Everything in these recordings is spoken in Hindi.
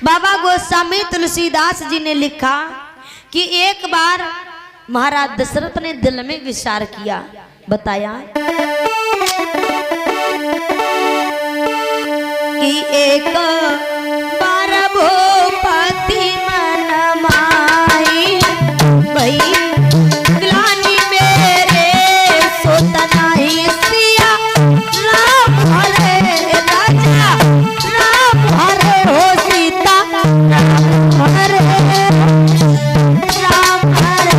बाबा गोस्वामी तुलसीदास जी ने लिखा कि एक बार महाराज दशरथ ने दिल में विचार किया, बताया कि एक बार भूपति मन माई भई ग्लानि मेरे सोतनाई सिया राम हरे राजा राम हरे हो सीता राम हरे राम हरे।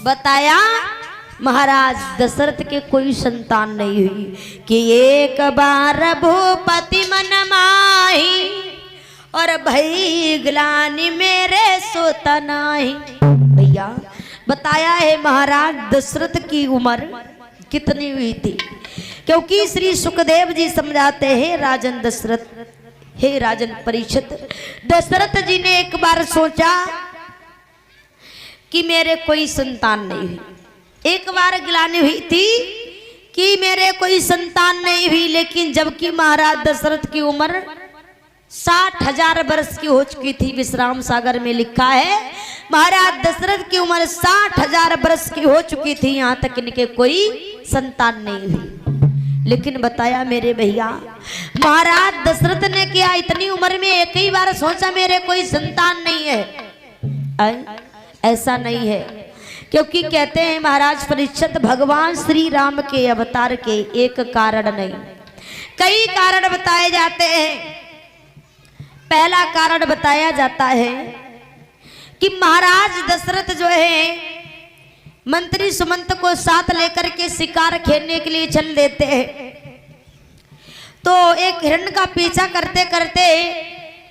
बताया महाराज दशरथ के कोई संतान नहीं हुई कि एक बार भूपति मन माही और भई ग्लानि मेरे सोता नाही। भैया बताया है महाराज दशरथ की उम्र कितनी हुई थी, क्योंकि श्री सुखदेव जी समझाते हैं राजन दशरथ, हे राजन परीक्षित, दशरथ जी ने एक बार सोचा कि मेरे कोई संतान नहीं हुई। एक बार ग्लानि हुई थी कि मेरे कोई संतान नहीं हुई, लेकिन जबकि महाराज दशरथ की उम्र 60,000 वर्ष की हो चुकी थी। विश्राम सागर में लिखा है महाराज दशरथ की उम्र 60,000 वर्ष की हो चुकी थी, यहाँ तक इनके कोई संतान नहीं हुई। लेकिन बताया मेरे भैया महाराज दशरथ ने क्या इतनी उम्र में एक ही बार सोचा मेरे कोई संतान नहीं है? ऐसा नहीं है, क्योंकि कहते हैं महाराज परीक्षित भगवान श्री राम के अवतार के एक कारण नहीं कई कारण बताए जाते हैं। पहला कारण बताया जाता है कि महाराज दशरथ जो है मंत्री सुमंत को साथ लेकर के शिकार खेलने के लिए चल देते हैं, तो एक हिरण का पीछा करते करते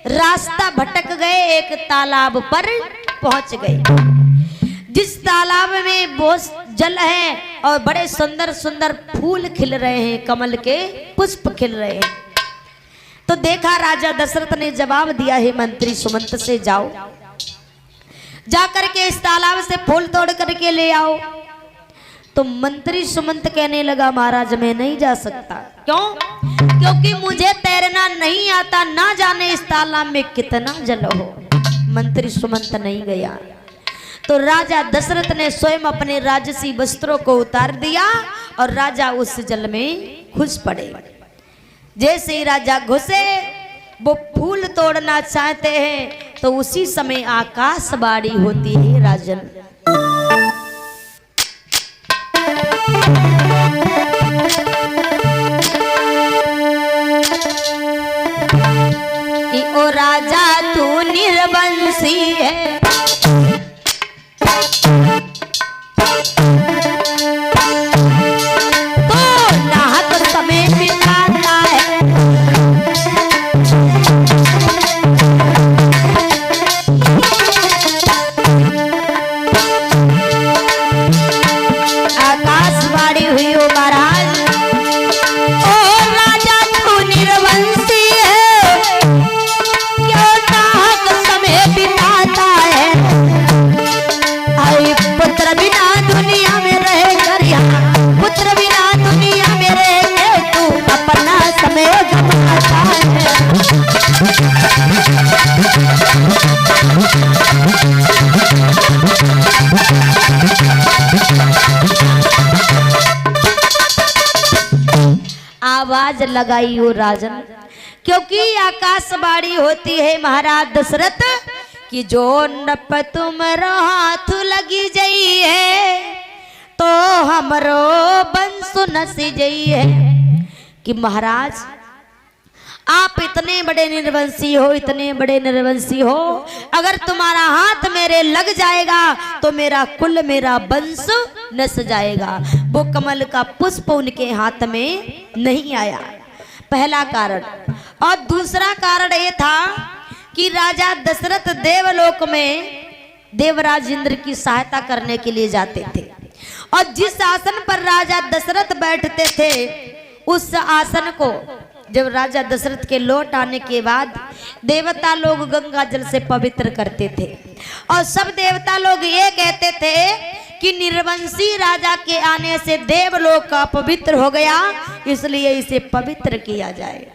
रास्ता भटक गए, एक तालाब पर पहुंच गए। जिस तालाब में बहुत जल है और बड़े सुंदर सुंदर फूल खिल रहे हैं, कमल के पुष्प खिल रहे हैं। तो देखा राजा दशरथ ने जवाब दिया है मंत्री सुमंत से, जाओ जाकर के इस तालाब से फूल तोड़ करके ले आओ। तो मंत्री सुमंत कहने लगा महाराज मैं नहीं जा सकता। क्यों? क्योंकि मुझे तैरना नहीं आता, ना जाने इस तालाब में कितना जल हो। मंत्री सुमंत नहीं गया। तो राजा दशरथ ने स्वयं अपने राजसी वस्त्रों को उतार दिया और राजा उस जल में घुस पड़े। जैसे ही राजा घुसे, वो फूल तोड़ना चाहते हैं तो उसी समय आकाशवाणी होती है राजन, कि ओ राजा तू निर्वंशी है, तो नाहक समय बिताता है, आकाशवाणी हुई हो महाराज, ओ राजा तू निर्वंशी है, क्यों नाहक समय बिताता है, आई पुत्र बिना दुनिया में रहे कर यहाँ, पुत्र बिना दुनिया में रहे तू अपना समय गंवाता है। आवाज लगाई हो राजन, क्योंकि आकाशवाणी होती है महाराज दशरथ कि जो नप तुमरो हाथ लगी जई है तो हमरो बंस नसी जई है। कि महाराज आप इतने बड़े निर्वंशी हो, इतने बड़े निर्वंशी हो, अगर तुम्हारा हाथ मेरे लग जाएगा तो मेरा कुल, मेरा वंश नस जाएगा। वो कमल का पुष्प उनके हाथ में नहीं आया, पहला कारण। और दूसरा कारण ये था कि राजा दशरथ देवलोक में देवराज इंद्र की सहायता करने के लिए जाते थे। और जिस आसन पर राजा दशरथ बैठते थे उस आसन को जब राजा दशरथ के लौट आने के बाद देवता लोग गंगा जल से पवित्र करते थे। और सब देवता लोग ये कहते थे कि निर्वंशी राजा के आने से देवलोक का पवित्र हो गया, इसलिए इसे पवित्र किया जाए।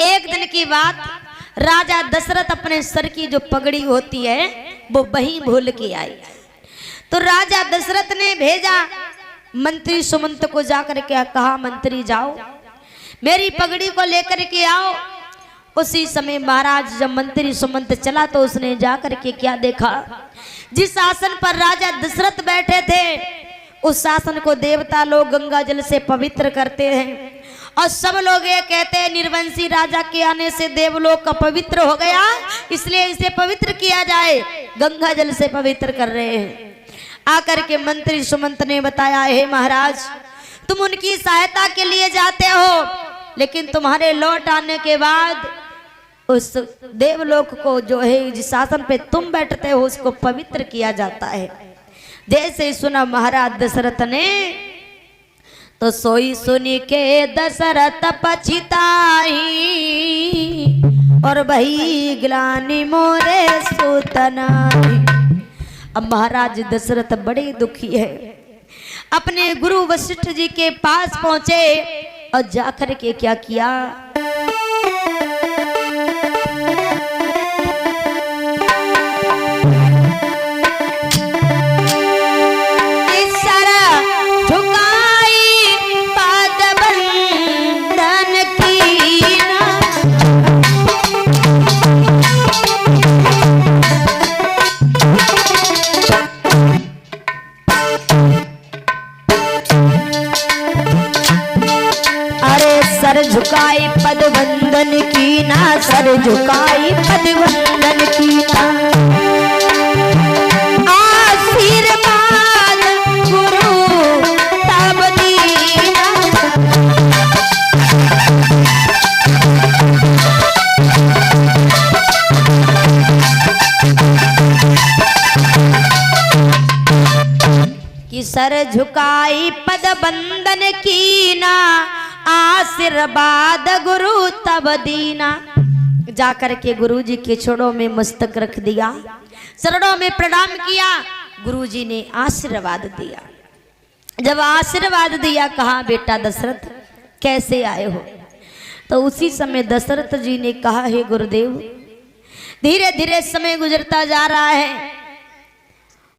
एक दिन की बात, राजा दशरथ अपने सर की जो पगड़ी होती है वो वहीं भूल के आए। तो राजा दशरथ ने भेजा मंत्री सुमंत को, जाकर के कहा मंत्री जाओ मेरी पगड़ी को लेकर के आओ। उसी समय महाराज जब मंत्री सुमंत चला तो उसने जाकर के क्या देखा, जिस आसन पर राजा दशरथ बैठे थे उस आसन को देवता लोग गंगा जल से पवित्र करते हैं। और सब लोग ये कहते हैं निर्वंशी राजा के आने से देवलोक का पवित्र हो गया, इसलिए इसे पवित्र किया जाए, गंगा जल से पवित्र कर रहे हैं। आकर के मंत्री सुमंत ने बताया, हे महाराज तुम उनकी सहायता के लिए जाते हो, लेकिन तुम्हारे लौट आने के बाद उस देवलोक को जो है जिस आसन पे तुम बैठते हो उसको पवित्र किया जाता है। जैसे सुना महाराज दशरथ ने तो सोई सुनी के दशरथ पछताई और वही ग्लानि मोरे सुतनाई। अब महाराज दशरथ बड़े दुखी है, अपने गुरु वशिष्ठ जी के पास पहुंचे और जाकर के क्या किया, सर झुकाई पद वंदन की ना, सर झुकाई पद वंदन की ना, आशीर्वाद गुरु तब दीना। कि सर झुकाई पद वंदन की ना, आशीर्वाद गुरु तब दीना। जाकर के गुरु जी के चरणों में मस्तक रख दिया, चरणों में प्रणाम किया, गुरु जी ने आशीर्वाद दिया। जब आशीर्वाद दिया कहा बेटा दशरथ कैसे आए हो, तो उसी समय दशरथ जी ने कहा हे गुरुदेव धीरे धीरे समय गुजरता जा रहा है,